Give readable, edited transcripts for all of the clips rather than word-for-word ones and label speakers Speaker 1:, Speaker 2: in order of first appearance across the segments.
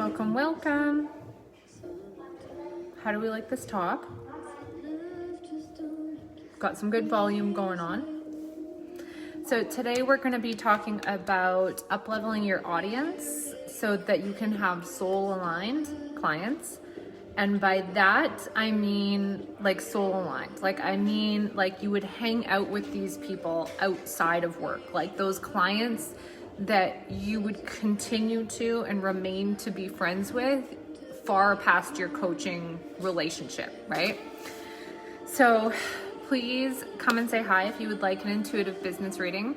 Speaker 1: Welcome, welcome. How do we like this top? Got some good volume going on. So today we're going to be talking about up-leveling your audience so that you can have soul-aligned clients. And by that, I mean like soul-aligned. I mean you would hang out with these people outside of work. Like those clients that you would continue to and remain to be friends with far past your coaching relationship, right? So please come and say hi if you would like an intuitive business reading.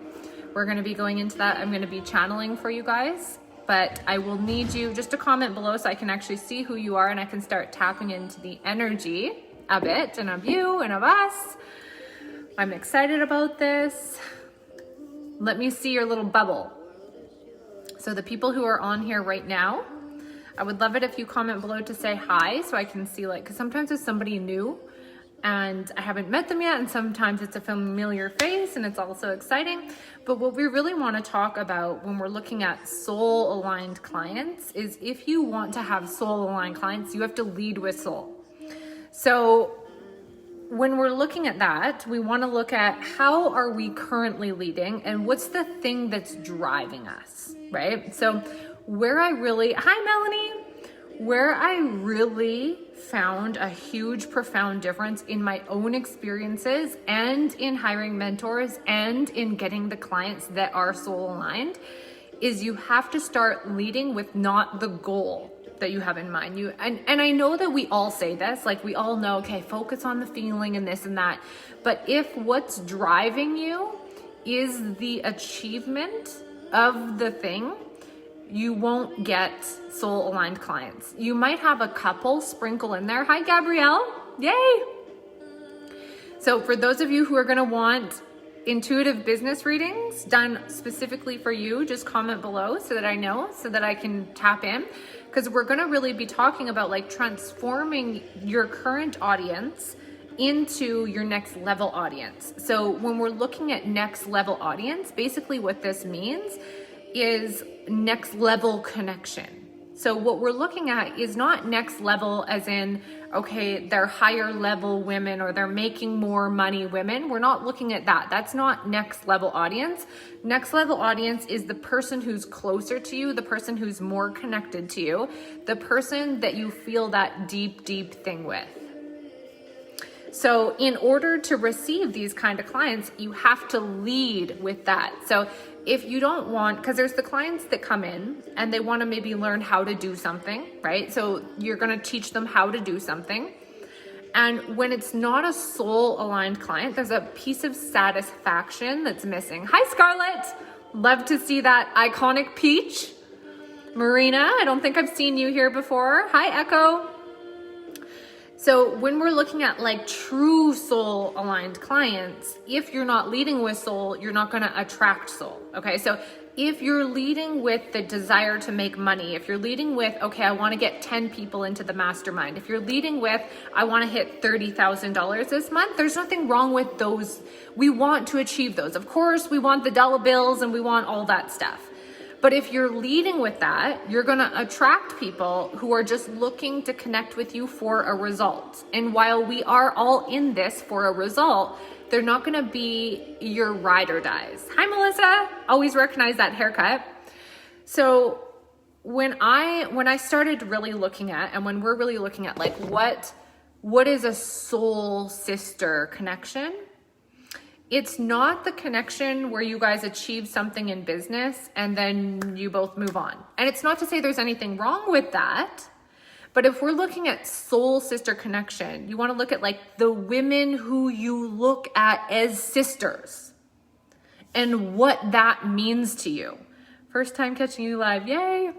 Speaker 1: We're going to be going into that. I'm going to be channeling for you guys, but I will need you just to comment below so I can actually see who you are and I can start tapping into the energy of it and of you and of us. I'm excited about this. Let me see your little bubble. So the people who are on here right now, I would love it if you comment below to say hi so I can see because sometimes it's somebody new and I haven't met them yet, and sometimes it's a familiar face and it's also exciting. But what we really want to talk about when we're looking at soul aligned clients is if you want to have soul aligned clients, you have to lead with soul. So when we're looking at that, we want to look at how are we currently leading and what's the thing that's driving us, right? So where I really found a huge, profound difference in my own experiences and in hiring mentors and in getting the clients that are soul aligned is you have to start leading with not the goal that you have in mind. And I know that we all say this, we all know, okay, focus on the feeling and this and that. But if what's driving you is the achievement of the thing, you won't get soul aligned clients. You might have a couple sprinkle in there. Hi, Gabrielle. Yay. So for those of you who are going to want intuitive business readings done specifically for you, just comment below so that I know, so that I can tap in, because we're going to really be talking about transforming your current audience into your next level audience. So when we're looking at next level audience, basically what this means is next level connection. So what we're looking at is not next level as in, okay, they're higher level women or they're making more money women. We're not looking at that. That's not next level audience. Next level audience is the person who's closer to you, the person who's more connected to you, the person that you feel that deep, deep thing with. So in order to receive these kind of clients, you have to lead with that. So if you don't want, because there's the clients that come in and they want to maybe learn how to do something, right? So you're going to teach them how to do something. And when it's not a soul aligned client, there's a piece of satisfaction that's missing. Hi, Scarlett. Love to see that iconic peach. Marina, I don't think I've seen you here before. Hi, Echo. So when we're looking at true soul aligned clients, if you're not leading with soul, you're not going to attract soul. Okay. So if you're leading with the desire to make money, if you're leading with, okay, I want to get 10 people into the mastermind. If you're leading with, I want to hit $30,000 this month, there's nothing wrong with those. We want to achieve those. Of course, we want the dollar bills and we want all that stuff. But if you're leading with that, you're going to attract people who are just looking to connect with you for a result. And while we are all in this for a result, they're not going to be your ride or dies. Hi, Melissa. Always recognize that haircut. So when I started really looking at, and when we're really looking at what is a soul sister connection? It's not the connection where you guys achieve something in business and then you both move on. And it's not to say there's anything wrong with that, but if we're looking at soul sister connection, you want to look at the women who you look at as sisters and what that means to you. First time catching you live, yay.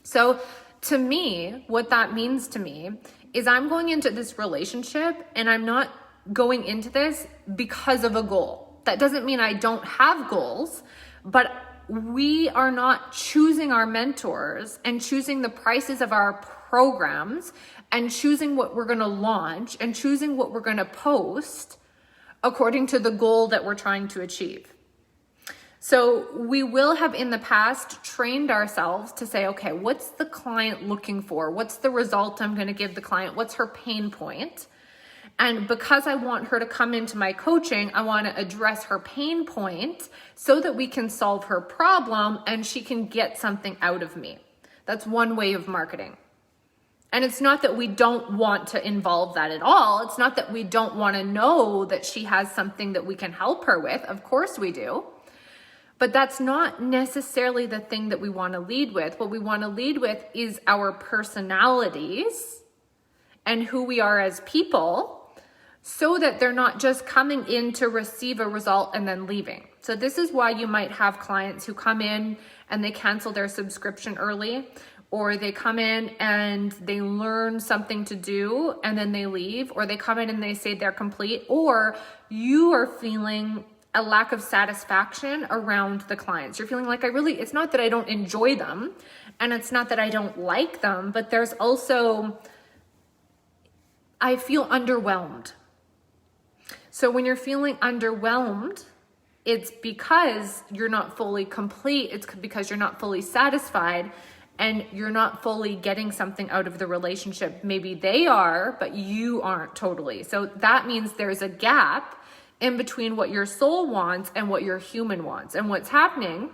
Speaker 1: So to me, what that means to me is I'm going into this relationship and I'm not going into this because of a goal. That doesn't mean I don't have goals, but we are not choosing our mentors and choosing the prices of our programs and choosing what we're going to launch and choosing what we're going to post according to the goal that we're trying to achieve. So we will have in the past trained ourselves to say, okay, what's the client looking for? What's the result I'm going to give the client? What's her pain point? And because I want her to come into my coaching, I want to address her pain point so that we can solve her problem and she can get something out of me. That's one way of marketing. And it's not that we don't want to involve that at all. It's not that we don't want to know that she has something that we can help her with. Of course we do. But that's not necessarily the thing that we want to lead with. What we want to lead with is our personalities and who we are as people, so that they're not just coming in to receive a result and then leaving. So this is why you might have clients who come in and they cancel their subscription early, or they come in and they learn something to do and then they leave, or they come in and they say they're complete, or you are feeling a lack of satisfaction around the clients. You're feeling like it's not that I don't enjoy them and it's not that I don't like them, but there's also, I feel underwhelmed. So when you're feeling underwhelmed, it's because you're not fully complete. It's because you're not fully satisfied and you're not fully getting something out of the relationship. Maybe they are, but you aren't totally. So that means there's a gap in between what your soul wants and what your human wants. And what's happening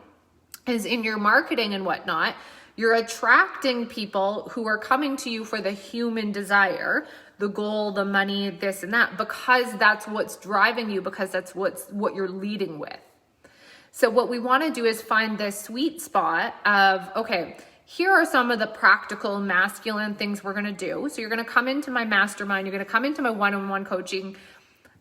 Speaker 1: is in your marketing and whatnot, you're attracting people who are coming to you for the human desire, the goal, the money, this and that, because that's what's driving you, because that's what you're leading with. So what we want to do is find this sweet spot of, okay, here are some of the practical masculine things we're going to do. So you're going to come into my mastermind, you're going to come into my one-on-one coaching.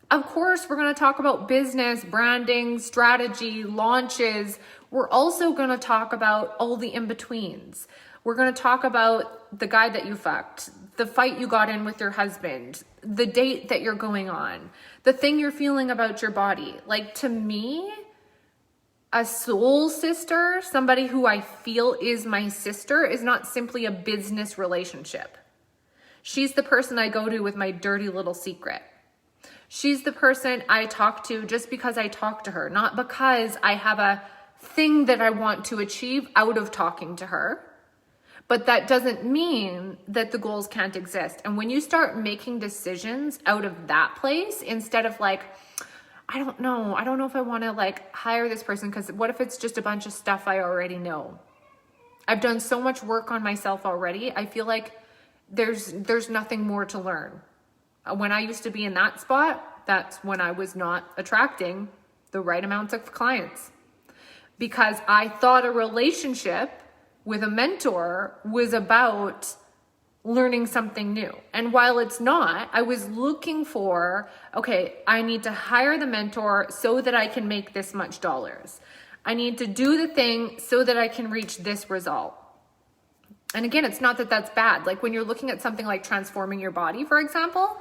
Speaker 1: Of course, we're going to talk about business, branding, strategy, launches. We're also going to talk about all the in-betweens. We're going to talk about the guy that you fucked, the fight you got in with your husband, the date that you're going on, the thing you're feeling about your body. Like, to me, a soul sister, somebody who I feel is my sister, is not simply a business relationship. She's the person I go to with my dirty little secret. She's the person I talk to just because I talk to her, not because I have a thing that I want to achieve out of talking to her. But that doesn't mean that the goals can't exist. And when you start making decisions out of that place, instead of like, I don't know if I want to hire this person, because what if it's just a bunch of stuff I already know? I've done so much work on myself already. I feel like there's nothing more to learn. When I used to be in that spot, that's when I was not attracting the right amounts of clients, because I thought a relationship with a mentor was about learning something new. And while it's not, I was looking for, okay, I need to hire the mentor so that I can make this much dollars. I need to do the thing so that I can reach this result. And again, it's not that that's bad. Like when you're looking at something like transforming your body, for example,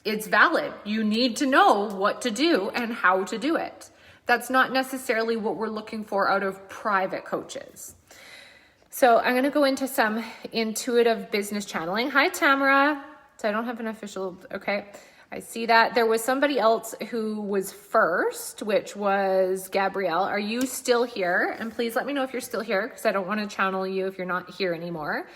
Speaker 1: it's valid. You need to know what to do and how to do it. That's not necessarily what we're looking for out of private coaches. So I'm going to go into some intuitive business channeling. Hi, Tamara. So I don't have an official, okay. I see that. There was somebody else who was first, which was Gabrielle. Are you still here? And please let me know if you're still here, because I don't want to channel you if you're not here anymore.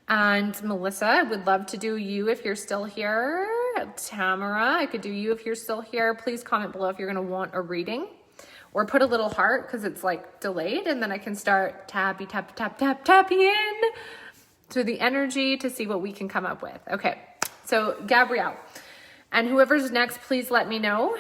Speaker 1: And Melissa, I would love to do you if you're still here. Tamara, I could do you if you're still here. Please comment below if you're going to want a reading, or put a little heart because it's delayed, and then I can start tapping in to the energy to see what we can come up with. Okay, so Gabrielle, and whoever's next, please let me know,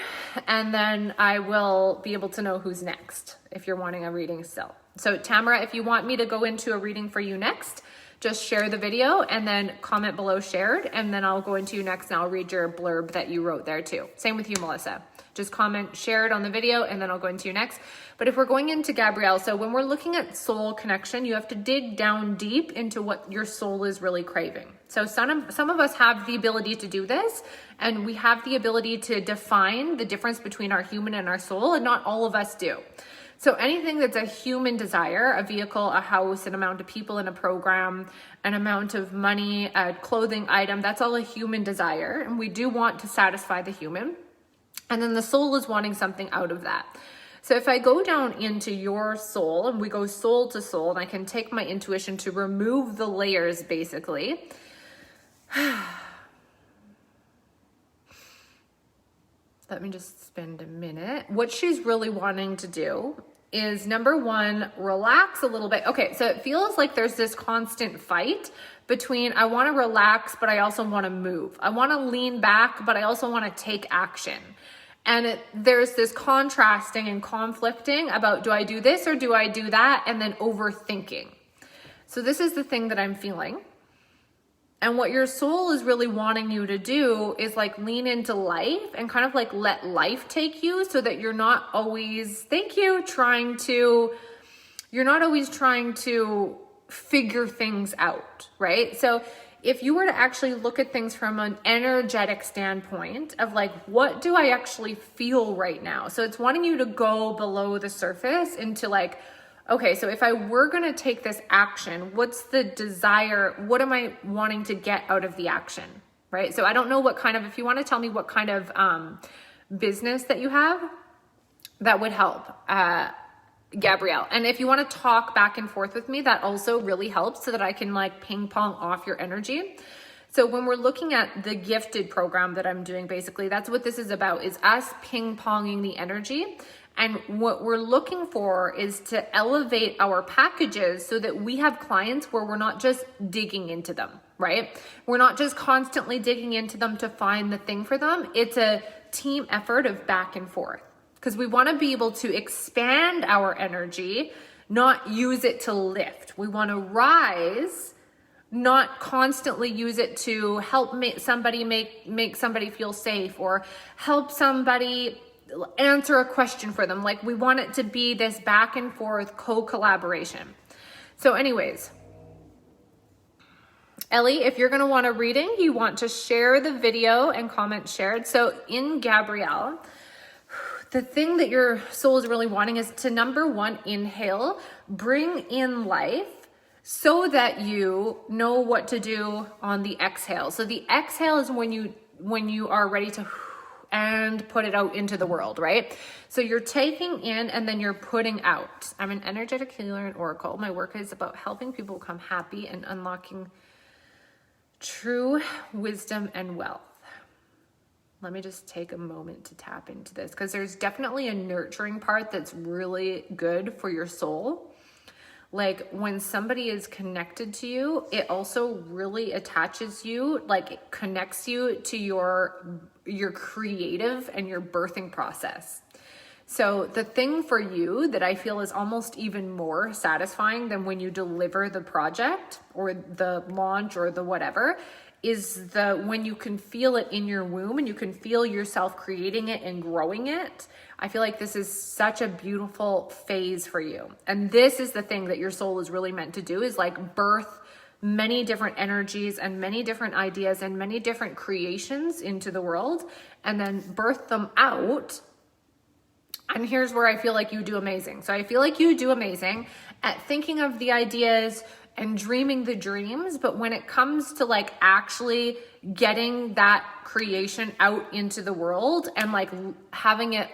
Speaker 1: and then I will be able to know who's next if you're wanting a reading still. So Tamara, if you want me to go into a reading for you next, just share the video and then comment below shared, and then I'll go into you next and I'll read your blurb that you wrote there too. Same with you, Melissa. Just comment shared on the video and then I'll go into you next. But if we're going into Gabrielle, so when we're looking at soul connection, you have to dig down deep into what your soul is really craving. So some of us have the ability to do this, and we have the ability to define the difference between our human and our soul, and not all of us do. So anything that's a human desire, a vehicle, a house, an amount of people in a program, an amount of money, a clothing item, that's all a human desire. And we do want to satisfy the human. And then the soul is wanting something out of that. So if I go down into your soul and we go soul to soul, and I can take my intuition to remove the layers basically. Let me just spend a minute. What she's really wanting to do is, number one, relax a little bit. Okay, so it feels like there's this constant fight between I want to relax, but I also want to move. I want to lean back, but I also want to take action. And there's this contrasting and conflicting about, do I do this or do I do that? And then overthinking. So this is the thing that I'm feeling. And what your soul is really wanting you to do is like lean into life and kind of like let life take you, so that you're not always, you're not always trying to figure things out, right? So if you were to actually look at things from an energetic standpoint of like, what do I actually feel right now? So it's wanting you to go below the surface into like, okay, so if I were going to take this action, what's the desire? What am I wanting to get out of the action, right? So I don't know what kind of, if you want to tell me what kind of business that you have, that would help, Gabrielle. And if you want to talk back and forth with me, that also really helps, so that I can like ping pong off your energy. So when we're looking at the gifted program that I'm doing, basically, that's what this is about, is us ping ponging the energy. And what we're looking for is to elevate our packages so that we have clients where we're not just digging into them, right? We're not just constantly digging into them to find the thing for them. It's a team effort of back and forth, because we want to be able to expand our energy, not use it to lift. We want to rise, not constantly use it to help make somebody feel safe, or help somebody answer a question for them. Like, we want it to be this back and forth co-collaboration. So anyways, Ellie, if you're going to want a reading, you want to share the video and comment shared. So in Gabrielle, the thing that your soul is really wanting is to, number one, inhale, bring in life, so that you know what to do on the exhale. So the exhale is when you are ready to and put it out into the world, right? So you're taking in and then you're putting out. I'm an energetic healer and oracle. My work is about helping people become happy and unlocking true wisdom and wealth. Let me just take a moment to tap into this, because there's definitely a nurturing part that's really good for your soul. Like, when somebody is connected to you, it also really attaches you, like it connects you to your creative and your birthing process. So the thing for you that I feel is almost even more satisfying than when you deliver the project or the launch or the whatever is when you can feel it in your womb and you can feel yourself creating it and growing it. I feel like this is such a beautiful phase for you. And this is the thing that your soul is really meant to do, is like birth many different energies and many different ideas and many different creations into the world, and then birth them out. And here's where I feel like you do amazing. So I feel like you do amazing at thinking of the ideas and dreaming the dreams, but when it comes to like actually getting that creation out into the world and like having it,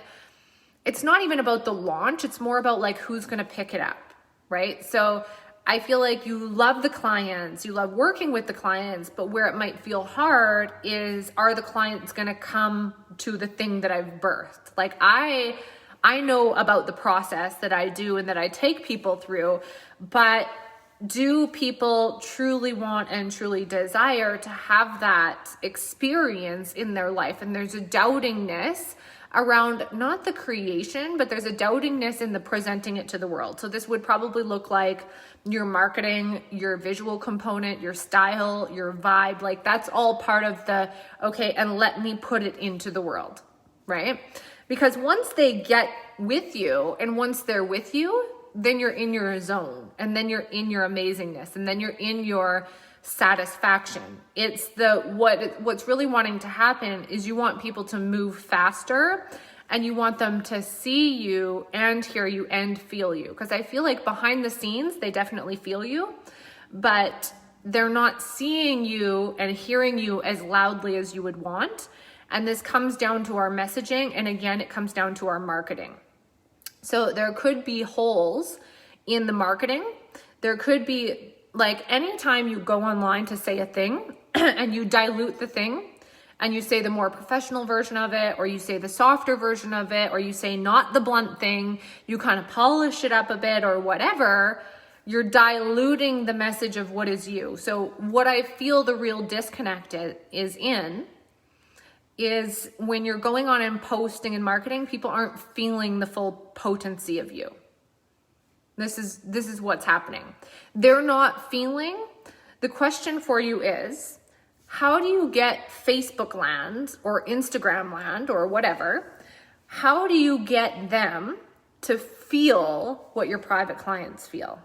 Speaker 1: it's not even about the launch, it's more about like who's going to pick it up, right? So I feel like you love the clients, you love working with the clients, but where it might feel hard is, are the clients going to come to the thing that I've birthed? Like I know about the process that I do and that I take people through, but do people truly want and truly desire to have that experience in their life? And there's a doubtingness around not the creation, but there's a doubtingness in the presenting it to the world. So this would probably look like your marketing, your visual component, your style, your vibe. Like that's all part of the, okay, and let me put it into the world, right? Because once they get with you and once they're with you, then you're in your zone, and then you're in your amazingness, and then you're in your satisfaction. It's what's really wanting to happen is you want people to move faster, and you want them to see you and hear you and feel you. Because I feel like behind the scenes, they definitely feel you, but they're not seeing you and hearing you as loudly as you would want. And this comes down to our messaging. And again, it comes down to our marketing. So there could be holes in the marketing. There could be, like, anytime you go online to say a thing and you dilute the thing and you say the more professional version of it, or you say the softer version of it, or you say not the blunt thing, you kind of polish it up a bit or whatever, you're diluting the message of what is you. So what I feel the real disconnect is when you're going on and posting and marketing, people aren't feeling the full potency of you. This is what's happening. They're not feeling. The question for you is, how do you get Facebook land or Instagram land or whatever? How do you get them to feel what your private clients feel?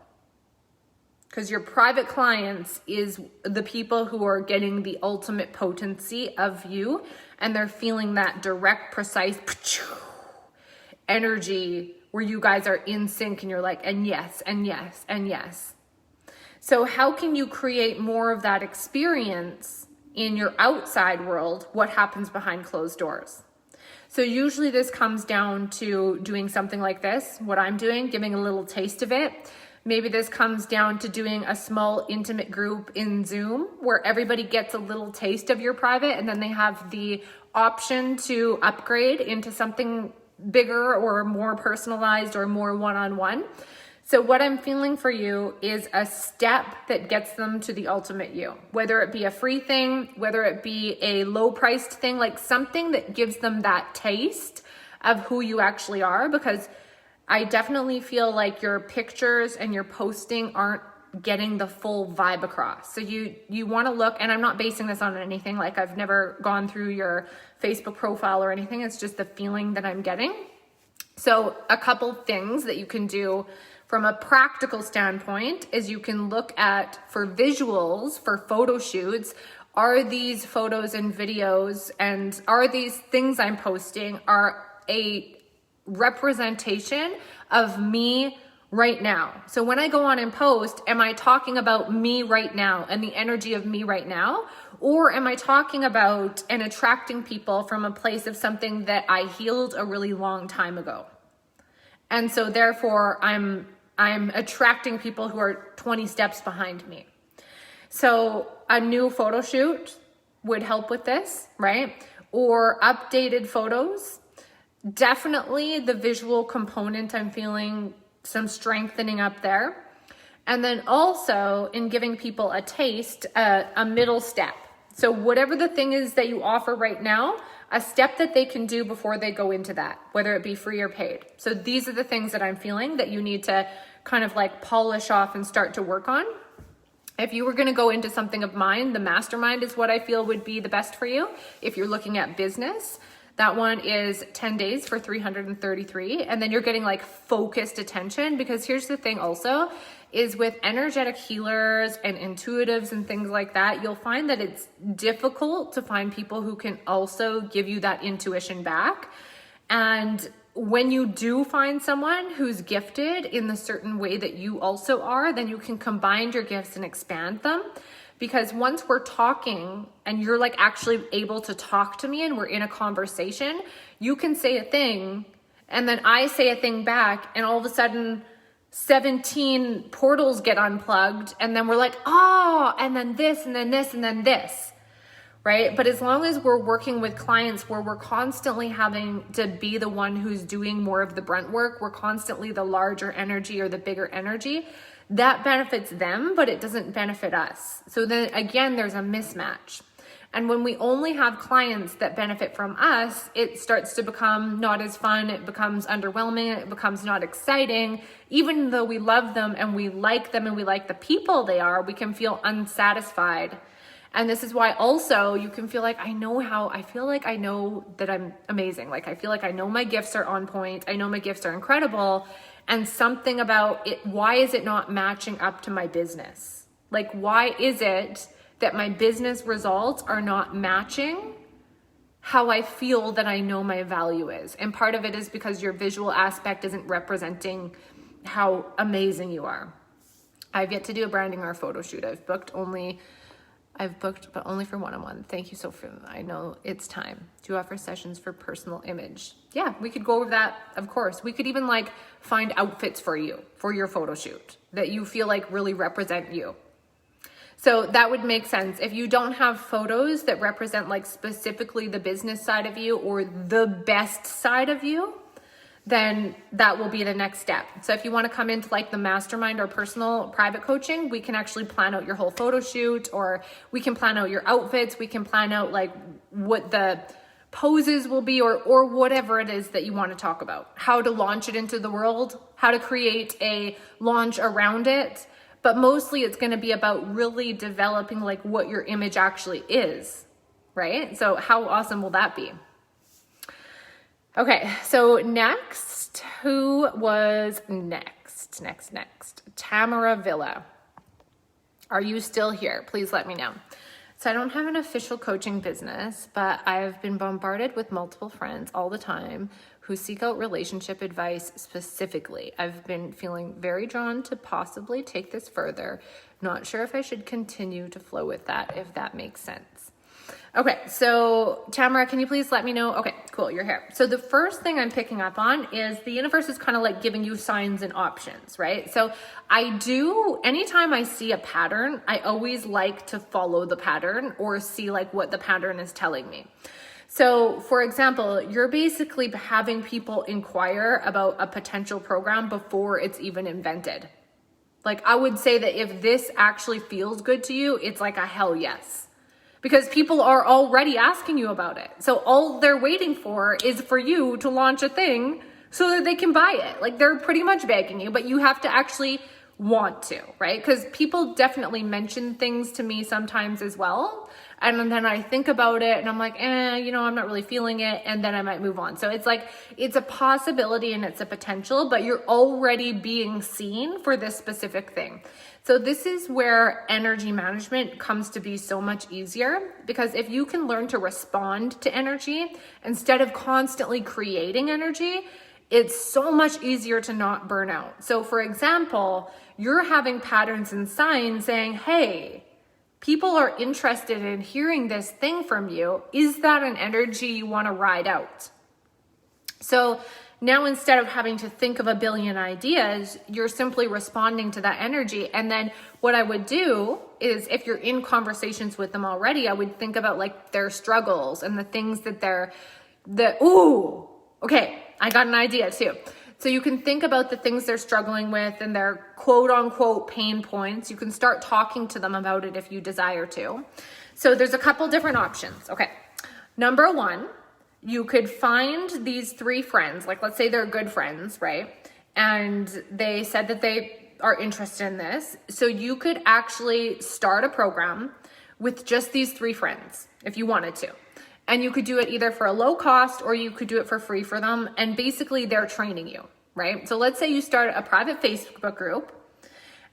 Speaker 1: Because your private clients is the people who are getting the ultimate potency of you, and they're feeling that direct, precise energy where you guys are in sync and you're like, and yes, and yes, and yes. So how can you create more of that experience in your outside world? What happens behind closed doors? So usually this comes down to doing something like this, what I'm doing, giving a little taste of it. Maybe this comes down to doing a small intimate group in Zoom where everybody gets a little taste of your private, and then they have the option to upgrade into something bigger or more personalized or more one-on-one. So what I'm feeling for you is a step that gets them to the ultimate you, whether it be a free thing, whether it be a low priced thing, like something that gives them that taste of who you actually are. Because I definitely feel like your pictures and your posting aren't getting the full vibe across. So you want to look, and I'm not basing this on anything, like I've never gone through your Facebook profile or anything. It's just the feeling that I'm getting. So a couple things that you can do from a practical standpoint is you can look at, for visuals, for photo shoots, are these photos and videos and are these things I'm posting are a representation of me right now? So when I go on and post, am I talking about me right now and the energy of me right now? Or am I talking about and attracting people from a place of something that I healed a really long time ago? And so therefore I'm attracting people who are 20 steps behind me. So a new photo shoot would help with this, right? Or updated photos. Definitely the visual component, I'm feeling some strengthening up there. And then also in giving people a taste, a middle step. So whatever the thing is that you offer right now, a step that they can do before they go into that, whether it be free or paid. So these are the things that I'm feeling that you need to kind of like polish off and start to work on. If you were going to go into something of mine, the mastermind is what I feel would be the best for you. If you're looking at business, that one is 10 days for $333. And then you're getting like focused attention, because here's the thing also is with energetic healers and intuitives and things like that, you'll find that it's difficult to find people who can also give you that intuition back. And when you do find someone who's gifted in the certain way that you also are, then you can combine your gifts and expand them. Because once we're talking and you're like actually able to talk to me and we're in a conversation, you can say a thing and then I say a thing back, and all of a sudden 17 portals get unplugged, and then we're like, oh, and then this, and then this, and then this, right? But as long as we're working with clients where we're constantly having to be the one who's doing more of the brunt work, we're constantly the larger energy or the bigger energy, that benefits them, but it doesn't benefit us. So then again, there's a mismatch. And when we only have clients that benefit from us, it starts to become not as fun. It becomes underwhelming. It becomes not exciting. Even though we love them and we like them and we like the people they are, we can feel unsatisfied. And this is why also you can feel like, I feel like I know that I'm amazing. Like I feel like I know my gifts are on point. I know my gifts are incredible. And something about it, why is it not matching up to my business? Like, why is it that my business results are not matching how I feel that I know my value is? And part of it is because your visual aspect isn't representing how amazing you are. I've yet to do a branding or a photo shoot. I've booked only I've booked, but only for one-on-one. Thank you so much. I know it's time. Do you offer sessions for personal image? Yeah, we could go over that, of course. We could even like find outfits for you, for your photo shoot that you feel like really represent you. So that would make sense. If you don't have photos that represent like specifically the business side of you or the best side of you, then that will be the next step. So if you want to come into like the mastermind or personal private coaching, we can actually plan out your whole photo shoot, or we can plan out your outfits. We can plan out like what the poses will be, or whatever it is that you want to talk about, how to launch it into the world, how to create a launch around it. But mostly it's going to be about really developing like what your image actually is, right? So how awesome will that be? Okay, so next, who was next? Tamara Villa. Are you still here? Please let me know. So I don't have an official coaching business, but I've been bombarded with multiple friends all the time who seek out relationship advice specifically. I've been feeling very drawn to possibly take this further. Not sure if I should continue to flow with that, if that makes sense. Okay, so Tamara, can you please let me know? Okay, cool, you're here. So the first thing I'm picking up on is the universe is kind of like giving you signs and options, right? So anytime I see a pattern, I always like to follow the pattern or see like what the pattern is telling me. So for example, you're basically having people inquire about a potential program before it's even invented. Like I would say that if this actually feels good to you, it's like a hell yes. Because people are already asking you about it. So all they're waiting for is for you to launch a thing so that they can buy it. Like they're pretty much begging you, but you have to actually want to, right? Because people definitely mention things to me sometimes as well. And then I think about it and I'm like, I'm not really feeling it. And then I might move on. So it's like, it's a possibility and it's a potential, but you're already being seen for this specific thing. So this is where energy management comes to be so much easier, because if you can learn to respond to energy instead of constantly creating energy, it's so much easier to not burn out. So for example, you're having patterns and signs saying, hey, people are interested in hearing this thing from you. Is that an energy you want to ride out? So now instead of having to think of a billion ideas, you're simply responding to that energy. And then what I would do is, if you're in conversations with them already, I would think about like their struggles and the things that okay, I got an idea too. So you can think about the things they're struggling with and their quote unquote pain points. You can start talking to them about it if you desire to. So there's a couple different options. Okay. Number one, you could find these three friends, like let's say they're good friends, right? And they said that they are interested in this. So you could actually start a program with just these three friends if you wanted to. And you could do it either for a low cost or you could do it for free for them. And basically they're training you, right? So let's say you start a private Facebook group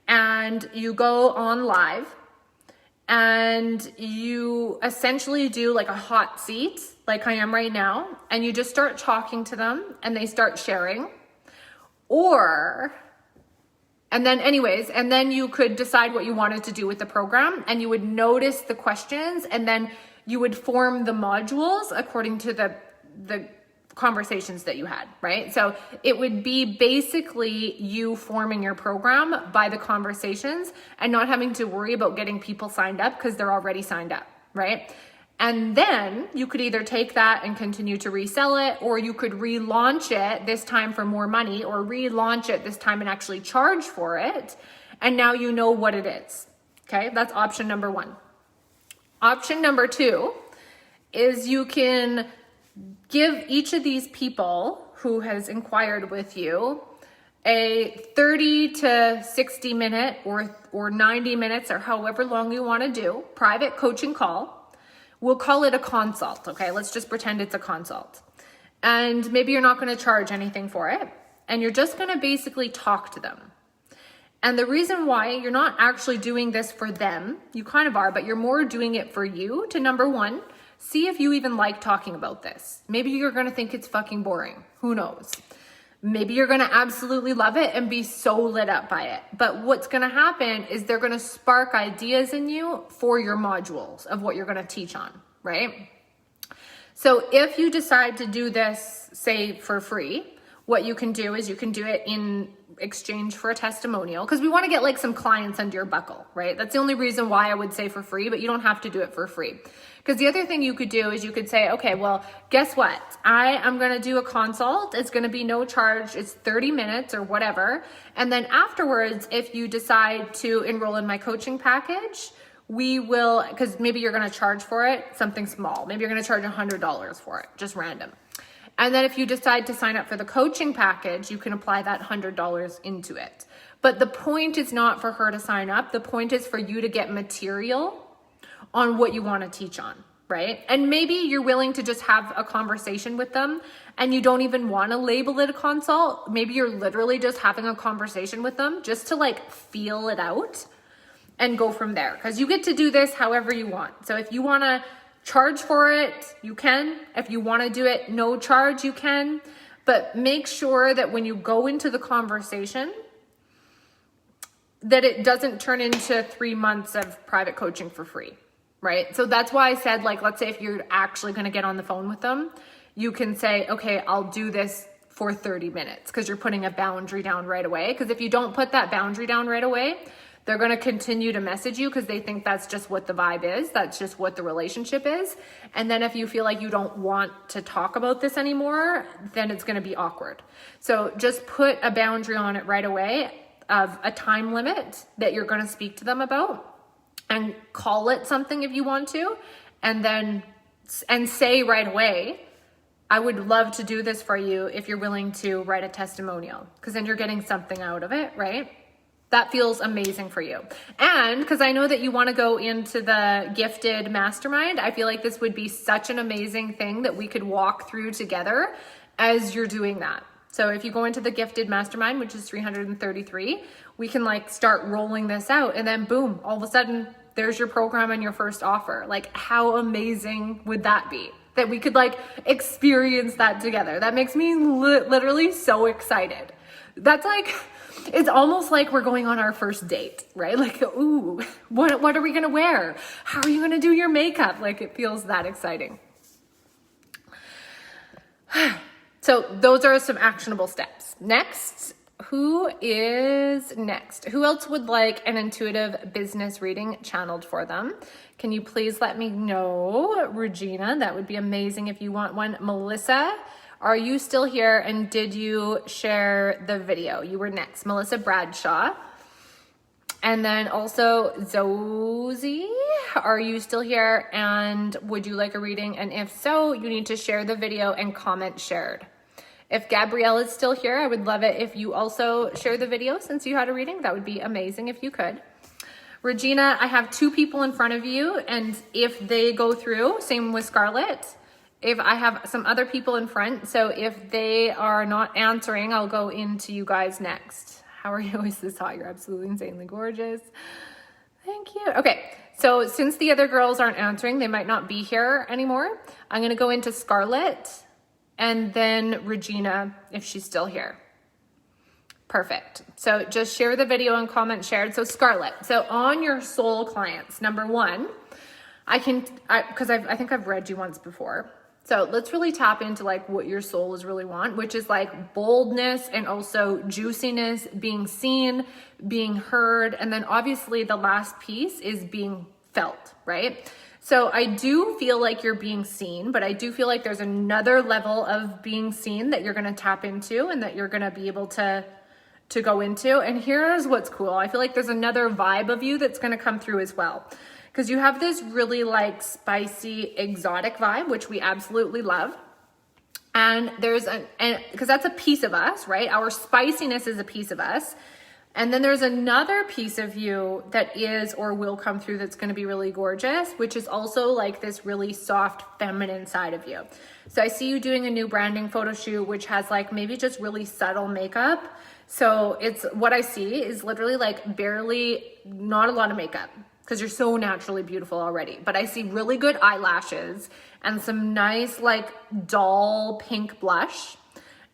Speaker 1: and you go on live and you essentially do like a hot seat, like I am right now, and you just start talking to them and they start sharing. And then you could decide what you wanted to do with the program, and you would notice the questions, and then you would form the modules according to the conversations that you had, right? So it would be basically you forming your program by the conversations and not having to worry about getting people signed up because they're already signed up, right? And then you could either take that and continue to resell it, or you could relaunch it this time for more money, or relaunch it this time and actually charge for it. And now you know what it is. Okay, that's option number one. Option number two is you can give each of these people who has inquired with you a 30 to 60 minute or 90 minutes or however long you want to do private coaching call. We'll call it a consult, okay? Let's just pretend it's a consult. And maybe you're not going to charge anything for it, and you're just going to basically talk to them. And the reason why you're not actually doing this for them, you kind of are, but you're more doing it for you to, number one, see if you even like talking about this. Maybe you're going to think it's fucking boring. Who knows? Maybe you're going to absolutely love it and be so lit up by it. But what's going to happen is they're going to spark ideas in you for your modules of what you're going to teach on, right? So if you decide to do this, say for free, what you can do is you can do it in exchange for a testimonial, because we want to get like some clients under your buckle, right? That's the only reason why I would say for free, but you don't have to do it for free. Because the other thing you could do is you could say, okay, well, guess what? I am going to do a consult. It's going to be no charge. It's 30 minutes or whatever. And then afterwards, if you decide to enroll in my coaching package, we will, because maybe you're going to charge for it something small. Maybe you're going to charge $100 for it, just random. And then if you decide to sign up for the coaching package, you can apply that $100 into it. But the point is not for her to sign up. The point is for you to get material on what you want to teach on, right? And maybe you're willing to just have a conversation with them and you don't even want to label it a consult. Maybe you're literally just having a conversation with them just to like feel it out and go from there. Because you get to do this however you want. So if you want to charge for it, you can. If you want to do it no charge, you can. But make sure that when you go into the conversation, that it doesn't turn into 3 months of private coaching for free, right? So that's why I said, like, let's say if you're actually going to get on the phone with them, you can say, okay, I'll do this for 30 minutes, because you're putting a boundary down right away. Because if you don't put that boundary down right away, they're going to continue to message you because they think that's just what the vibe is. That's just what the relationship is. And then if you feel like you don't want to talk about this anymore, then it's going to be awkward. So just put a boundary on it right away of a time limit that you're going to speak to them about, and call it something if you want to. And say right away, I would love to do this for you if you're willing to write a testimonial, because then you're getting something out of it, right? That feels amazing for you. And because I know that you want to go into the gifted mastermind, I feel like this would be such an amazing thing that we could walk through together as you're doing that. So if you go into the gifted mastermind, which is $333, we can like start rolling this out, and then boom, all of a sudden there's your program and your first offer. Like, how amazing would that be? That we could like experience that together. That makes me literally so excited. That's like, it's almost like we're going on our first date, right? Like, ooh, what are we going to wear? How are you going to do your makeup? Like, it feels that exciting. So those are some actionable steps. Next, who is next? Who else would like an intuitive business reading channeled for them? Can you please let me know? Regina, that would be amazing if you want one. Melissa, are you still here, and did you share the video? You were next. Melissa Bradshaw. And then also Zosie, are you still here, and would you like a reading? And if so, you need to share the video and comment shared. If Gabrielle is still here, I would love it if you also share the video since you had a reading. That would be amazing if you could. Regina, I have 2 people in front of you, and if they go through, same with Scarlett. If I have some other people in front, so if they are not answering, I'll go into you guys next. How are you always this hot? You're absolutely insanely gorgeous. Thank you. Okay, so since the other girls aren't answering, they might not be here anymore. I'm going to go into Scarlett and then Regina if she's still here. Perfect. So just share the video and comment shared. So Scarlett, so on your soul clients, number 1, I think I've read you once before. So let's really tap into like what your soul is really want, which is like boldness and also juiciness, being seen, being heard. And then obviously the last piece is being felt, right? So I do feel like you're being seen, but I do feel like there's another level of being seen that you're going to tap into and that you're going to be able to go into. And here's what's cool. I feel like there's another vibe of you that's going to come through as well. Because you have this really like spicy, exotic vibe, which we absolutely love. And because that's a piece of us, right? Our spiciness is a piece of us. And then there's another piece of you that is or will come through that's going to be really gorgeous, which is also like this really soft feminine side of you. So I see you doing a new branding photo shoot, which has like maybe just really subtle makeup. So it's what I see is literally like barely, not a lot of makeup, because you're so naturally beautiful already. But I see really good eyelashes and some nice like dull pink blush.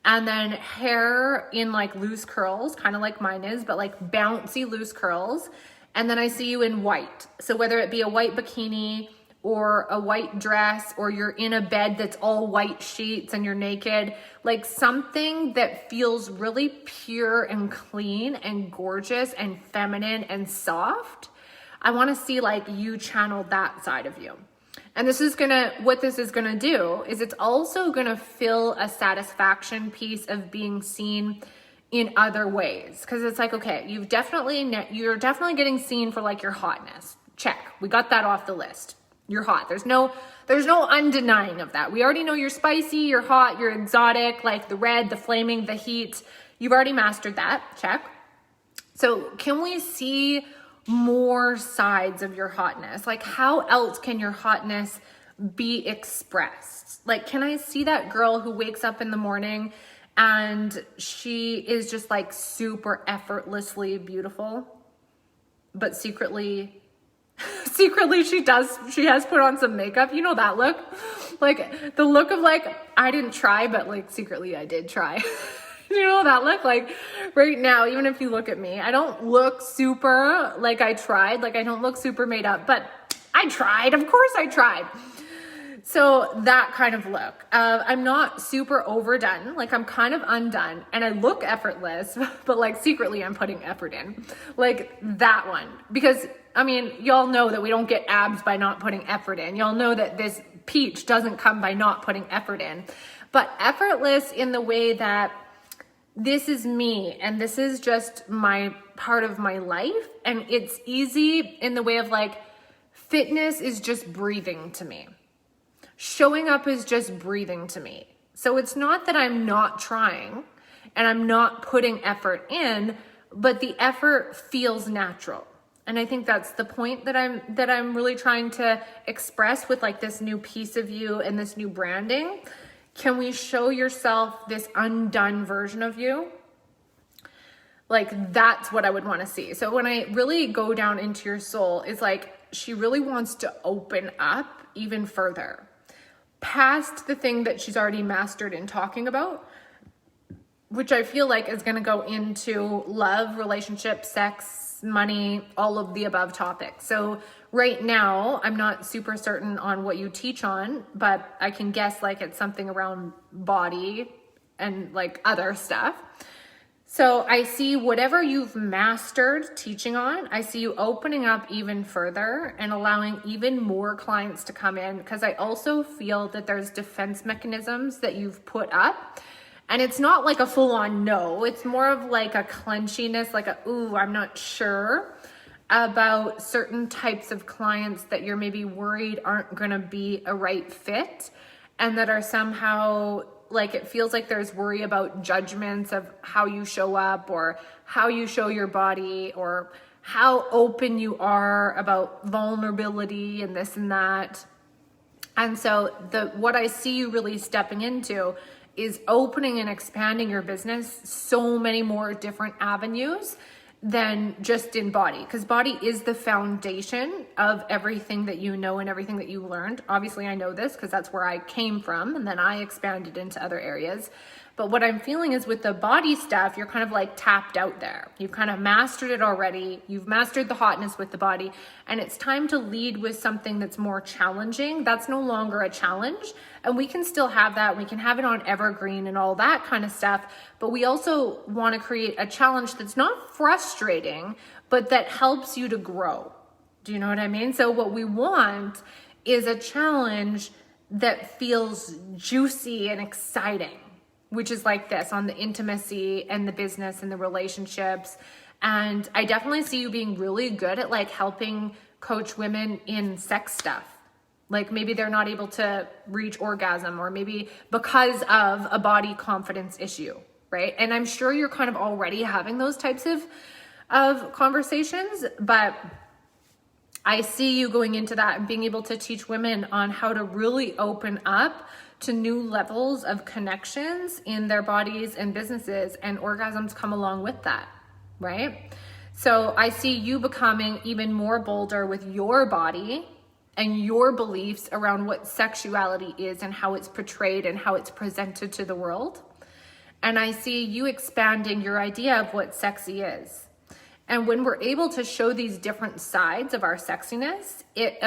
Speaker 1: And then hair in like loose curls, kind of like mine is, but like bouncy loose curls. And then I see you in white. So whether it be a white bikini or a white dress, or you're in a bed that's all white sheets and you're naked, like something that feels really pure and clean and gorgeous and feminine and soft. I want to see like you channel that side of you. And what this is gonna do is it's also gonna fill a satisfaction piece of being seen in other ways. Cause it's like, okay, you're definitely getting seen for like your hotness. Check, we got that off the list. You're hot. There's no undenying of that. We already know you're spicy, you're hot, you're exotic, like the red, the flaming, the heat. You've already mastered that, check. So can we see more sides of your hotness? Like how else can your hotness be expressed? Like, can I see that girl who wakes up in the morning and she is just like super effortlessly beautiful, but secretly she has put on some makeup. You know that look? Like the look of like, I didn't try, but like secretly I did try. You know that look? Like right now, even if you look at me, I don't look super like I tried. Like I don't look super made up, but I tried. Of course I tried. So that kind of look. I'm not super overdone. Like I'm kind of undone and I look effortless, but like secretly I'm putting effort in. Like that one. Because I mean, y'all know that we don't get abs by not putting effort in. Y'all know that this peach doesn't come by not putting effort in. But effortless in the way that this is me and this is just my part of my life. And it's easy in the way of like, fitness is just breathing to me. Showing up is just breathing to me. So it's not that I'm not trying and I'm not putting effort in, but the effort feels natural. And I think that's the point that I'm really trying to express with like this new piece of you and this new branding. Can we show yourself this undone version of you? Like that's what I would want to see. So when I really go down into your soul, it's like she really wants to open up even further past the thing that she's already mastered in talking about, which I feel like is going to go into love, relationship, sex, money, all of the above topics. So right now, I'm not super certain on what you teach on, but I can guess like it's something around body and like other stuff. So I see whatever you've mastered teaching on, I see you opening up even further and allowing even more clients to come in, because I also feel that there's defense mechanisms that you've put up. And it's not like a full-on no, it's more of like a clenchiness, like ooh, I'm not sure about certain types of clients that you're maybe worried aren't gonna be a right fit, and that are somehow like, it feels like there's worry about judgments of how you show up or how you show your body or how open you are about vulnerability and this and that. And so what I see you really stepping into is opening and expanding your business so many more different avenues than just in body, because body is the foundation of everything that you know and everything that you learned. Obviously I know this because that's where I came from, and then I expanded into other areas. But what I'm feeling is with the body stuff, you're kind of like tapped out there. You've kind of mastered it already. You've mastered the hotness with the body, and it's time to lead with something that's more challenging. That's no longer a challenge, and we can still have that. We can have it on evergreen and all that kind of stuff, but we also want to create a challenge that's not frustrating, but that helps you to grow. Do you know what I mean? So what we want is a challenge that feels juicy and exciting, which is like this on the intimacy and the business and the relationships. And I definitely see you being really good at like helping coach women in sex stuff. Like maybe they're not able to reach orgasm, or maybe because of a body confidence issue, right? And I'm sure you're kind of already having those types of conversations, but I see you going into that and being able to teach women on how to really open up to new levels of connections in their bodies and businesses, and orgasms come along with that, right? So I see you becoming even more bolder with your body and your beliefs around what sexuality is and how it's portrayed and how it's presented to the world. and I see you expanding your idea of what sexy is. And when we're able to show these different sides of our sexiness, it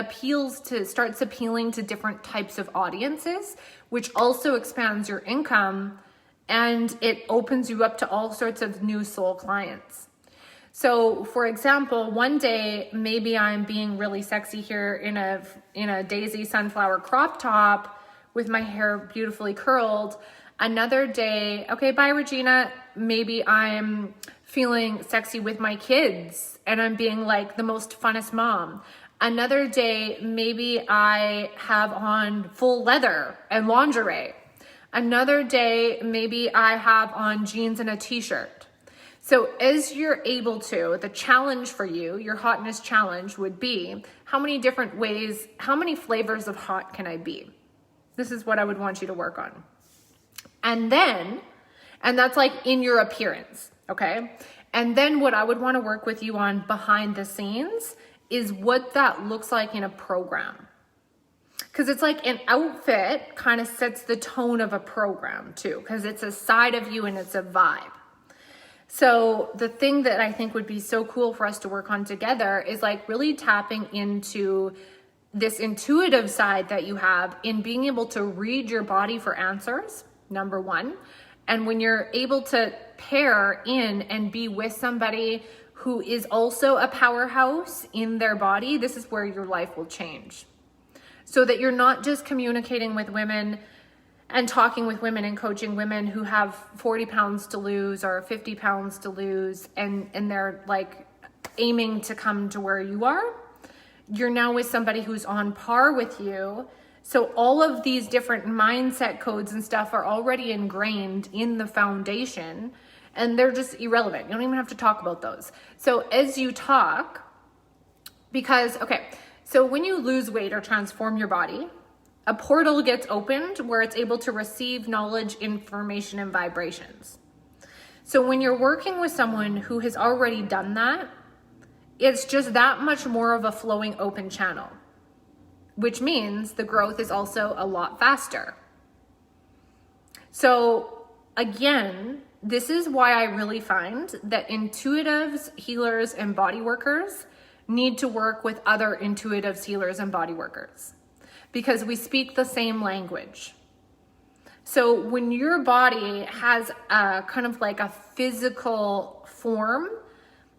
Speaker 1: starts appealing to different types of audiences, which also expands your income, and it opens you up to all sorts of new soul clients. So for example, one day, maybe I'm being really sexy here in a daisy sunflower crop top with my hair beautifully curled. Another day, okay, bye Regina, maybe I'm feeling sexy with my kids and I'm being like the most funnest mom. Another day, maybe I have on full leather and lingerie. Another day, maybe I have on jeans and a t-shirt. So as you're able to, the challenge for you, your hotness challenge would be, how many different ways, how many flavors of hot can I be? This is what I would want you to work on. And that's like in your appearance, okay? And then what I would want to work with you on behind the scenes is what that looks like in a program. Because it's like an outfit kind of sets the tone of a program too, because it's a side of you and it's a vibe. So the thing that I think would be so cool for us to work on together is like really tapping into this intuitive side that you have in being able to read your body for answers, number one. And when you're able to pair in and be with somebody who is also a powerhouse in their body, this is where your life will change. So that you're not just communicating with women and talking with women and coaching women who have 40 pounds to lose or 50 pounds to lose, and they're like aiming to come to where you are. You're now with somebody who's on par with you. So all of these different mindset codes and stuff are already ingrained in the foundation, and they're just irrelevant. You don't even have to talk about those. So as you talk, because, okay, so when you lose weight or transform your body, a portal gets opened where it's able to receive knowledge, information, and vibrations. So when you're working with someone who has already done that, it's just that much more of a flowing open channel, which means the growth is also a lot faster. So again, this is why I really find that intuitives, healers, and body workers need to work with other intuitives, healers, and body workers, because we speak the same language. So when your body has a kind of like a physical form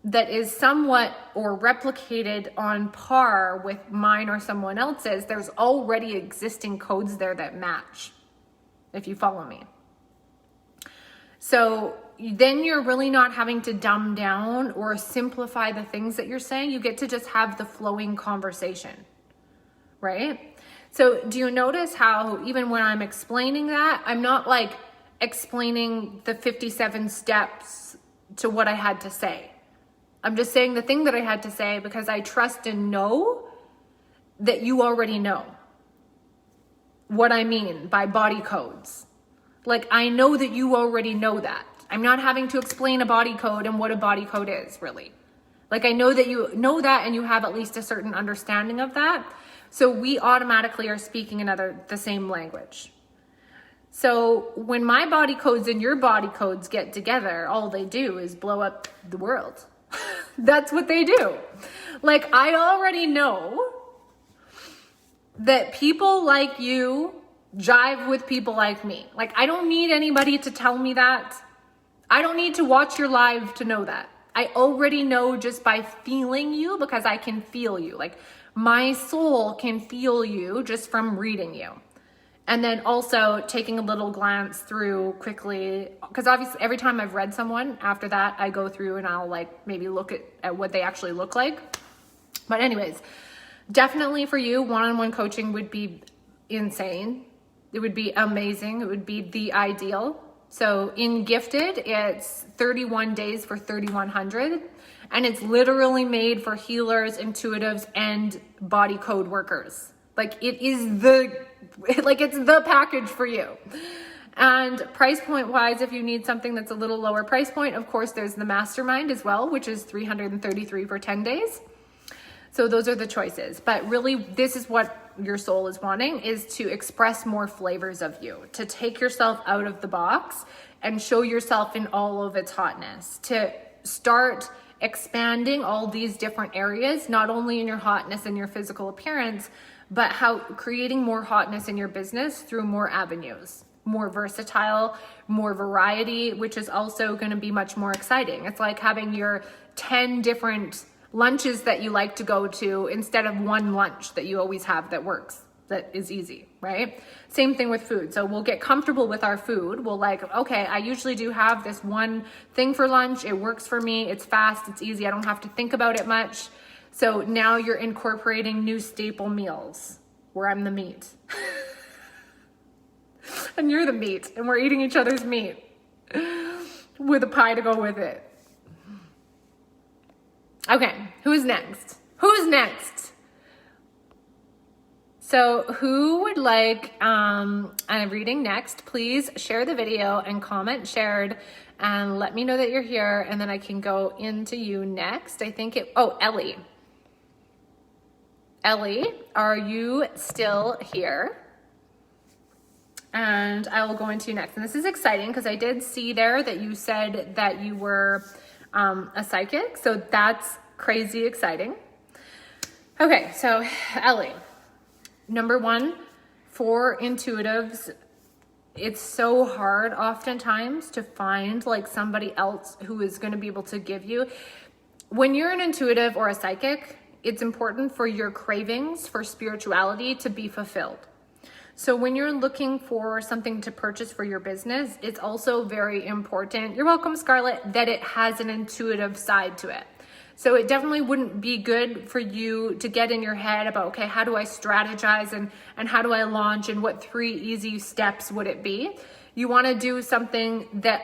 Speaker 1: that is somewhat or replicated on par with mine or someone else's, there's already existing codes there that match, if you follow me. So then you're really not having to dumb down or simplify the things that you're saying. You get to just have the flowing conversation, right? So do you notice how even when I'm explaining that, I'm not like explaining the 57 steps to what I had to say. I'm just saying the thing that I had to say because I trust and know that you already know what I mean by body codes. Like, I know that you already know that. I'm not having to explain a body code and what a body code is, really. Like, I know that you know that and you have at least a certain understanding of that. So we automatically are speaking the same language. So when my body codes and your body codes get together, all they do is blow up the world. That's what they do. Like, I already know that people like you jive with people like me. Like, I don't need anybody to tell me that. I don't need to watch your live to know that. I already know just by feeling you, because I can feel you. Like, my soul can feel you just from reading you. And then also taking a little glance through quickly, because obviously every time I've read someone, after that I go through and I'll like maybe look at what they actually look like. But anyways, definitely for you, one-on-one coaching would be insane. It would be amazing. It would be the ideal. So in Gifted, it's 31 days for $3,100. And it's literally made for healers, intuitives, and body code workers. Like, it's the package for you. And price point wise, if you need something that's a little lower price point, of course, there's the mastermind as well, which is $333 for 10 days. So those are the choices. But really, this is what your soul is wanting is to express more flavors of you, to take yourself out of the box and show yourself in all of its hotness, to start expanding all these different areas, not only in your hotness and your physical appearance, but how creating more hotness in your business through more avenues, more versatile, more variety, which is also going to be much more exciting. It's like having your 10 different lunches that you like to go to instead of one lunch that you always have that works, that is easy, right? Same thing with food. So we'll get comfortable with our food. We'll like, okay, I usually do have this one thing for lunch. It works for me. It's fast. It's easy. I don't have to think about it much. So now you're incorporating new staple meals where I'm the meat. And you're the meat, and we're eating each other's meat with a pie to go with it. Okay, who's next? Who's next? So who would like I'm reading next? Please share the video and comment shared and let me know that you're here, and then I can go into you next. I think Ellie. Ellie, are you still here? And I will go into you next. And this is exciting because I did see there that you said that you were a psychic. So that's crazy exciting. Okay, so Ellie, number one, for intuitives, it's so hard oftentimes to find like somebody else who is going to be able to give you. When you're an intuitive or a psychic, it's important for your cravings for spirituality to be fulfilled. So when you're looking for something to purchase for your business, it's also very important, you're welcome, Scarlett, that it has an intuitive side to it. So it definitely wouldn't be good for you to get in your head about, okay, how do I strategize and how do I launch and what 3 easy steps would it be? You want to do something that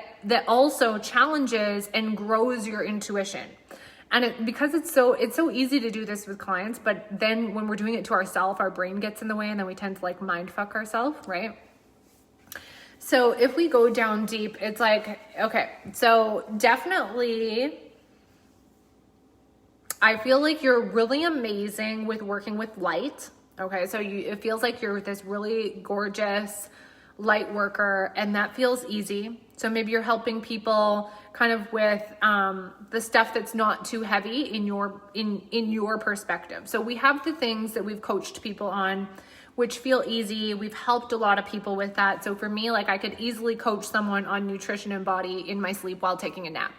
Speaker 1: also challenges and grows your intuition. And because it's so easy to do this with clients, but then when we're doing it to ourselves, our brain gets in the way and then we tend to like mind fuck ourselves, right? So if we go down deep, it's like, okay, so definitely I feel like you're really amazing with working with light. Okay, so it feels like you're this really gorgeous light worker, and that feels easy. So maybe you're helping people kind of with the stuff that's not too heavy in your perspective. So we have the things that we've coached people on, which feel easy. We've helped a lot of people with that. So for me, like I could easily coach someone on nutrition and body in my sleep while taking a nap.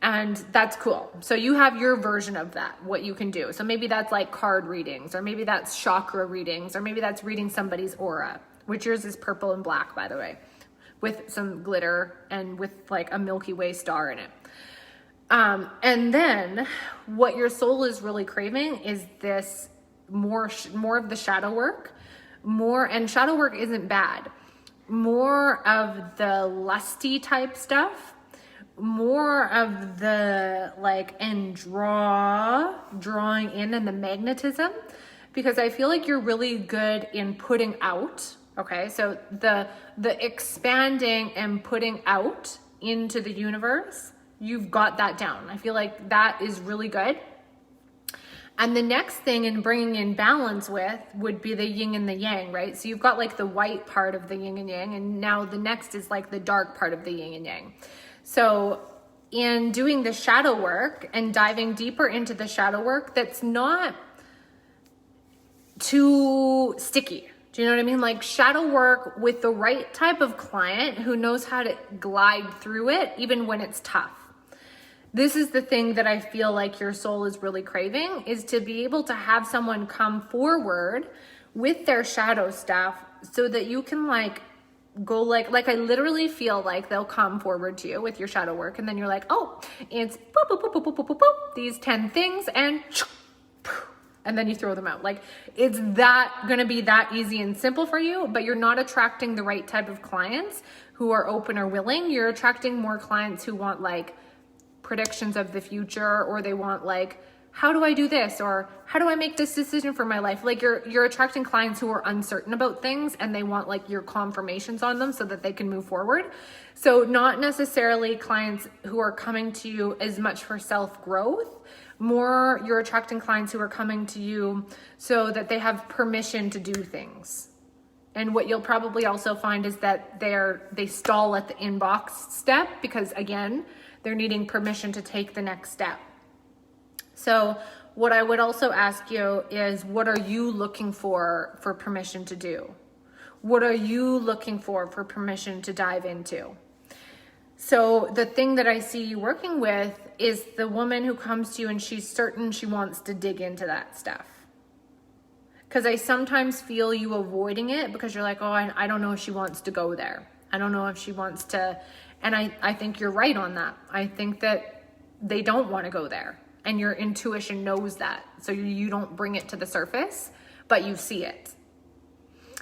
Speaker 1: And that's cool. So you have your version of that, what you can do. So maybe that's like card readings, or maybe that's chakra readings, or maybe that's reading somebody's aura, which yours is purple and black, by the way, with some glitter and with like a Milky Way star in it. And then what your soul is really craving is this more of the shadow work, and shadow work isn't bad, more of the lusty type stuff, more of the like drawing in and the magnetism, because I feel like you're really good in putting out. Okay, so the expanding and putting out into the universe, you've got that down. I feel like that is really good. And the next thing in bringing in balance with would be the yin and the yang, right? So you've got like the white part of the yin and yang, and now the next is like the dark part of the yin and yang. So in doing the shadow work and diving deeper into the shadow work, that's not too sticky. Do you know what I mean? Like shadow work with the right type of client who knows how to glide through it, even when it's tough. This is the thing that I feel like your soul is really craving, is to be able to have someone come forward with their shadow stuff so that you can like go like I literally feel like they'll come forward to you with your shadow work, and then you're like, oh, it's boop, boop, boop, boop, boop, boop, boop, boop, these 10 things, and then you throw them out. Like it's gonna be that easy and simple for you, but you're not attracting the right type of clients who are open or willing. You're attracting more clients who want like predictions of the future, or they want like, how do I do this? Or how do I make this decision for my life? Like you're attracting clients who are uncertain about things, and they want like your confirmations on them so that they can move forward. So not necessarily clients who are coming to you as much for self-growth, More you're attracting clients who are coming to you so that they have permission to do things. And what you'll probably also find is that they stall at the inbox step because, again, they're needing permission to take the next step. So what I would also ask you is, what are you looking for permission to do? What are you looking for permission to dive into? So the thing that I see you working with is the woman who comes to you and she's certain she wants to dig into that stuff. Because I sometimes feel you avoiding it because you're like, oh, I don't know if she wants to go there. I don't know if she wants to. And I think you're right on that. I think that they don't want to go there. And your intuition knows that. So you don't bring it to the surface, but you see it.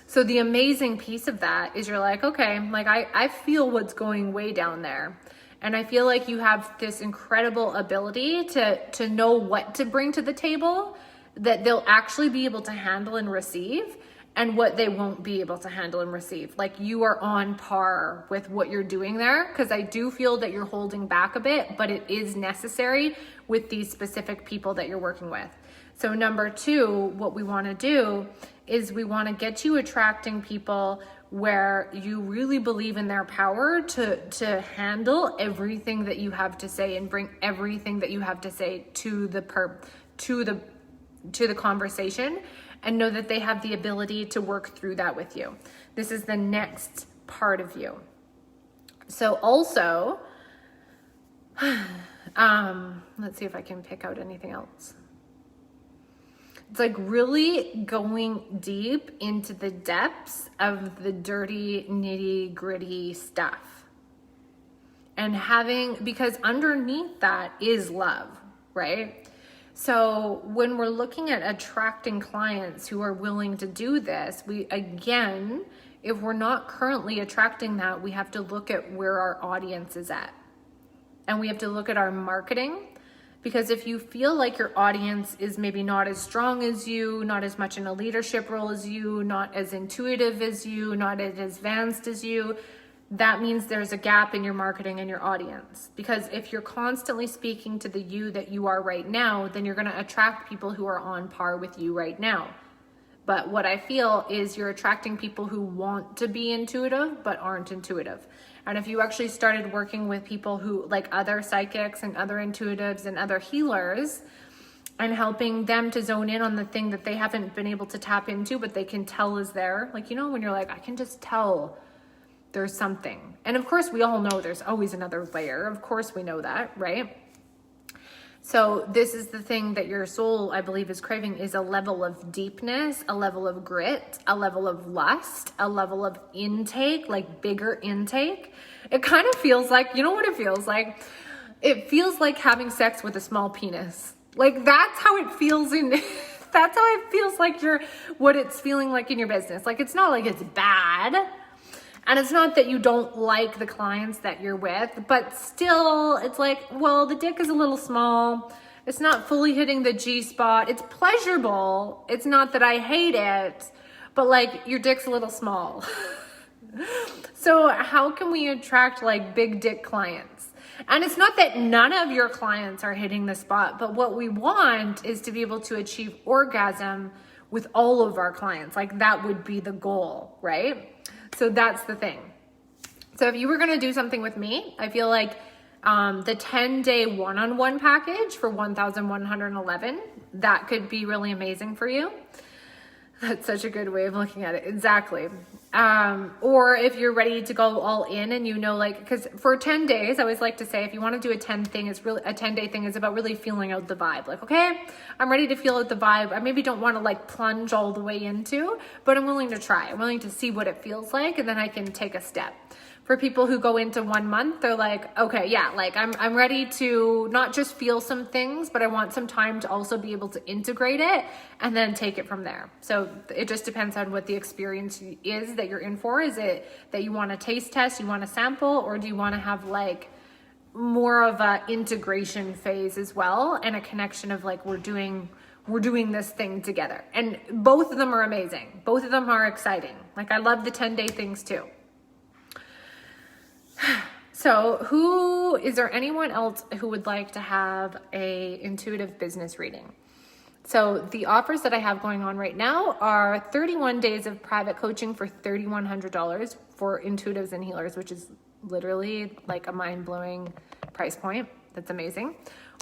Speaker 1: So the amazing piece of that is you're like, okay, like I feel what's going way down there. And I feel like you have this incredible ability to know what to bring to the table that they'll actually be able to handle and receive, and what they won't be able to handle and receive. Like, you are on par with what you're doing there, because I do feel that you're holding back a bit, but it is necessary with these specific people that you're working with. So number 2, what we want to do is we want to get you attracting people where you really believe in their power to handle everything that you have to say and bring everything that you have to say to the conversation, and know that they have the ability to work through that with you. This is the next part of you. So also, let's see if I can pick out anything else. It's like really going deep into the depths of the dirty, nitty gritty stuff. And because underneath that is love, right? So when we're looking at attracting clients who are willing to do this, if we're not currently attracting that, we have to look at where our audience is at. And we have to look at our marketing, because if you feel like your audience is maybe not as strong as you, not as much in a leadership role as you, not as intuitive as you, not as advanced as you, that means there's a gap in your marketing and your audience. Because if you're constantly speaking to the you that you are right now, then you're going to attract people who are on par with you right now. But what I feel is you're attracting people who want to be intuitive but aren't intuitive. And if you actually started working with people who, like other psychics and other intuitives and other healers, and helping them to zone in on the thing that they haven't been able to tap into, but they can tell is there. Like, when you're like, I can just tell there's something. And of course, we all know there's always another layer. Of course, we know that, right? So this is the thing that your soul, I believe, is craving, is a level of deepness, a level of grit, a level of lust, a level of intake, like bigger intake. It kind of feels like, you know what it feels like? It feels like having sex with a small penis. Like, that's how it feels that's how it feels like what it's feeling like in your business. Like, it's not like it's bad. And it's not that you don't like the clients that you're with, but still it's like, well, the dick is a little small. It's not fully hitting the G spot. It's pleasurable. It's not that I hate it, but like, your dick's a little small. So how can we attract like big dick clients? And it's not that none of your clients are hitting the spot, but what we want is to be able to achieve orgasm with all of our clients. Like, that would be the goal, right? So that's the thing. So if you were going to do something with me, I feel like the 10-day one-on-one package for $1,111, that could be really amazing for you. That's such a good way of looking at it. Exactly. Or if you're ready to go all in and because for 10 days, I always like to say, if you want to do a 10-day thing is about really feeling out the vibe. Like, okay, I'm ready to feel out the vibe. I maybe don't want to like plunge all the way into, but I'm willing to try. I'm willing to see what it feels like, and then I can take a step. For people who go into 1 month, they're like, okay, yeah, like I'm ready to not just feel some things, but I want some time to also be able to integrate it and then take it from there. So it just depends on what the experience is that you're in for. Is it that you want to taste test, you want to sample, or do you want to have like more of a integration phase as well, and a connection of like, we're doing this thing together? And both of them are amazing. Both of them are exciting. Like, I love the 10-day things too. So is there anyone else who would like to have a intuitive business reading? So the offers that I have going on right now are 31 days of private coaching for $3,100 for intuitives and healers, which is literally like a mind-blowing price point. That's amazing.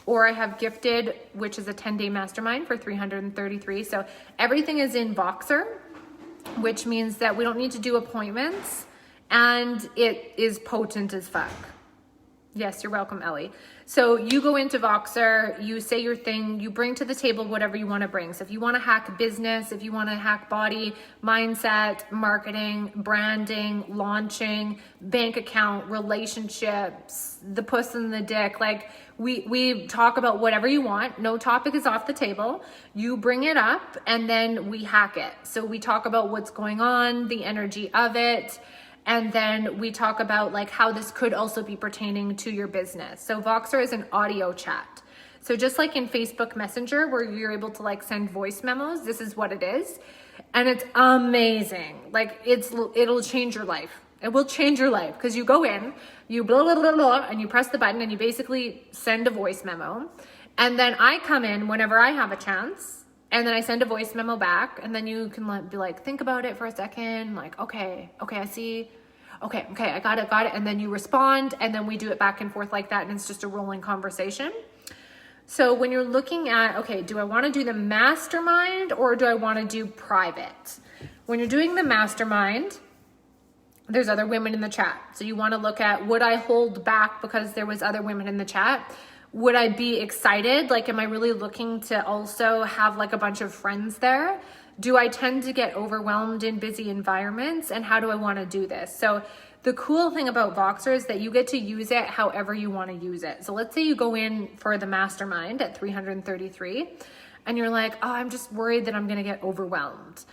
Speaker 1: Or I have Gifted, which is a 10-day mastermind for $333. So everything is in Voxer, which means that we don't need to do appointments, and it is potent as fuck. Yes, you're welcome, Ellie. So you go into Voxer, you say your thing, you bring to the table whatever you want to bring. So if you want to hack business, if you want to hack body, mindset, marketing, branding, launching, bank account, relationships, the puss and the dick, like we talk about whatever you want. No topic is off the table. You bring it up and then we hack it. So we talk about what's going on, the energy of it. And then we talk about like how this could also be pertaining to your business. So Voxer is an audio chat. So just like in Facebook Messenger, where you're able to like send voice memos, this is what it is. And it's amazing. Like it'll change your life. It will change your life because you go in, you blah, blah, blah, blah, and you press the button and you basically send a voice memo. And then I come in whenever I have a chance. And then I send a voice memo back, and then you can be like, think about it for a second. Like, okay, I see. Okay, I got it. And then you respond, and then we do it back and forth like that, and it's just a rolling conversation. So when you're looking at, okay, do I want to do the mastermind or do I want to do private? When you're doing the mastermind, there's other women in the chat. So you want to look at, would I hold back because there was other women in the chat? Would I be excited? Like, am I really looking to also have like a bunch of friends there? Do I tend to get overwhelmed in busy environments? And how do I want to do this? So the cool thing about Voxer is that you get to use it however you want to use it. So let's say you go in for the mastermind at $333 and you're like, oh, I'm just worried that I'm going to get overwhelmed.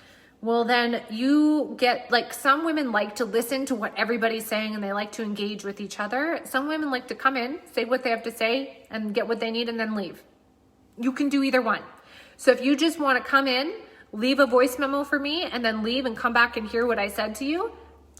Speaker 1: Well, then you get like, some women like to listen to what everybody's saying and they like to engage with each other. Some women like to come in, say what they have to say and get what they need and then leave. You can do either one. So if you just want to come in, leave a voice memo for me and then leave and come back and hear what I said to you,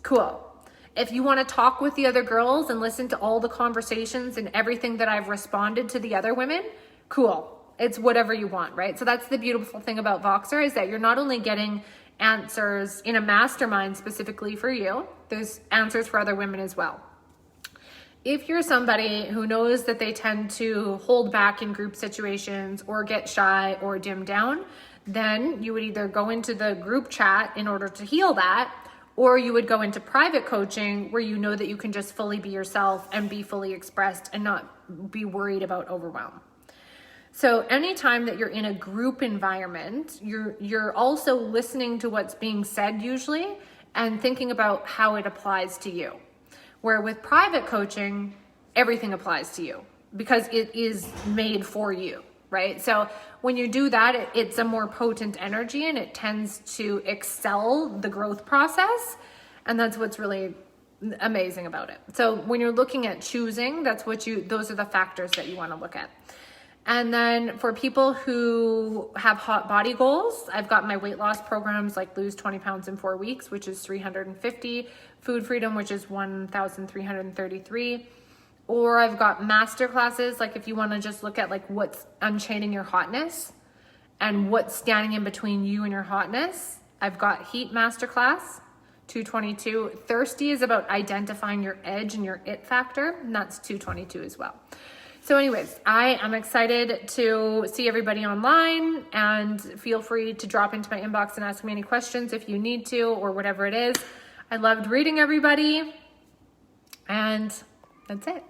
Speaker 1: cool. If you want to talk with the other girls and listen to all the conversations and everything that I've responded to the other women, cool. It's whatever you want, right? So that's the beautiful thing about Voxer, is that you're not only getting answers in a mastermind specifically for you, there's answers for other women as well. If you're somebody who knows that they tend to hold back in group situations or get shy or dim down, then you would either go into the group chat in order to heal that, or you would go into private coaching where you know that you can just fully be yourself and be fully expressed and not be worried about overwhelm. So anytime that you're in a group environment, you're also listening to what's being said usually and thinking about how it applies to you. Where with private coaching, everything applies to you because it is made for you, right? So when you do that, it's a more potent energy and it tends to excel the growth process. And that's what's really amazing about it. So when you're looking at choosing, those are the factors that you want to look at. And then for people who have hot body goals, I've got my weight loss programs like Lose 20 Pounds in 4 Weeks, which is $350, Food Freedom, which is $1,333. Or I've got master classes, like if you want to just look at like what's unchaining your hotness and what's standing in between you and your hotness. I've got Heat Masterclass, $222. Thirsty is about identifying your edge and your it factor, and that's $222 as well. So anyways, I am excited to see everybody online, and feel free to drop into my inbox and ask me any questions if you need to or whatever it is. I loved reading everybody, and that's it.